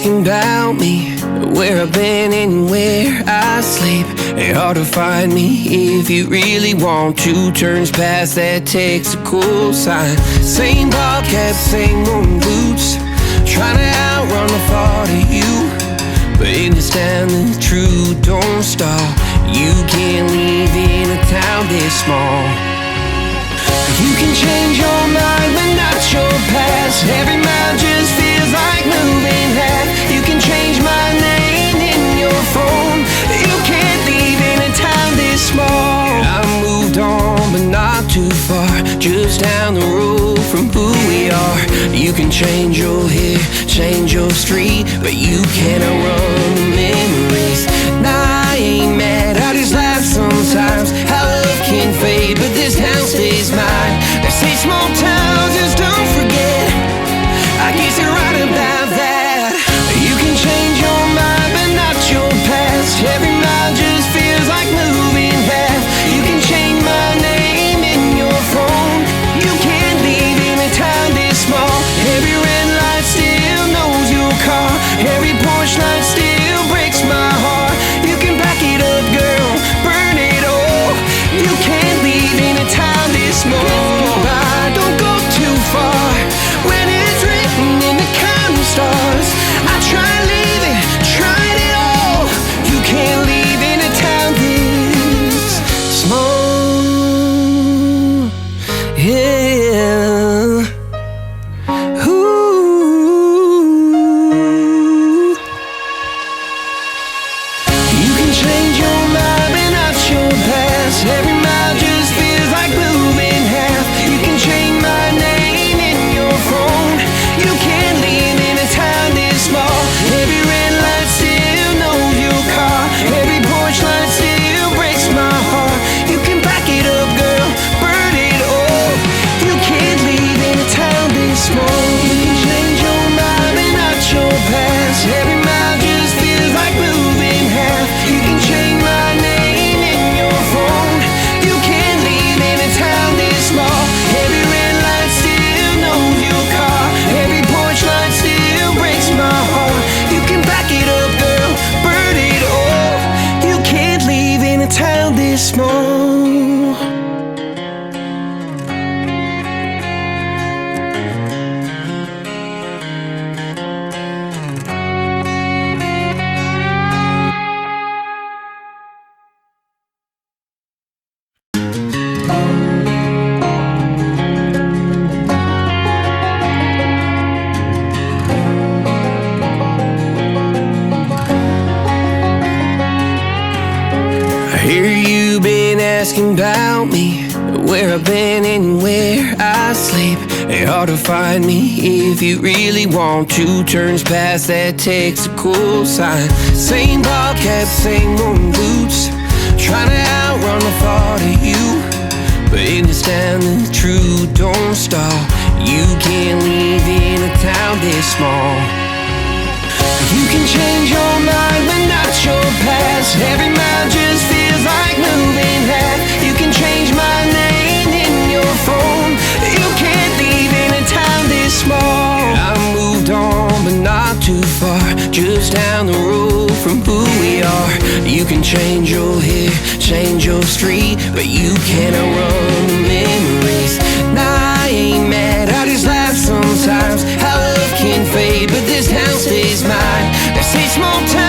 asking about me, where I've been and where I sleep. It's hard to find me if you really want to. Turns past that takes a cool sign. Same ball cap, same old boots, trying to outrun the thought of you. But in this town the truth don't stall. You can't leave in a town this small. You can change your mind but not your past. Every mile just feels like moving half. You can change my name in your phone. You can't leave in a town this small. I moved on but not too far, just down the road from who we are. You can change your hair, change your street, but you can't outrun the memories. Nah, I ain't mad, I just laugh sometimes. How love can fade, but this town stays mine. They say small towns just don't forget. I guess you're right about that. You can change your mind, but not your past. Every mile just feels like moving half. You can change my name in your phone. You can't leave in a town this small. Every red light still knows your car. Every Porsche light still breaks my heart. You can back it up, girl, burn it all. You can't leave in a town this small. Don't go too far when it's written in the counting stars. I tried leaving, tried it all. You can't leave in a town this small. Yeah. Ooh. You can change your mind but not your past. Every mile just feels like moving half. You can change my name in your phone. You can't leave in a town this small. Every red light still knows your car. Every porch light still breaks my heart. You can back it up, girl, burn it all. You can't leave in a town this small. You can change your mind but not your past. Every mile just feels like moving half. You can change my name in your phone. You can't leave in a town this small. Every red light still knows your car. Every porch light still breaks my heart. You can back it up, girl, burn it all. You can't leave in a town this small. I hear you been asking about me, where I've been and where I sleep. It's hard to find me if you really want to. Turns past that takes a cool sign. Same ball cap, same old boots, trying to outrun the thought of you. But in this town the truth don't stall. You can't leave in a town this small. You can change your mind but not your past. Every mile just feels like moving half. You can change my name in your phone. You can't leave in a town this small. I moved on but not too far, just down the road from who we are. You can change your hair, change your street, but you can't outrun the memories. Nah, I ain't mad, I just laugh sometimes. How love can fade, but this town stays mine. They say small town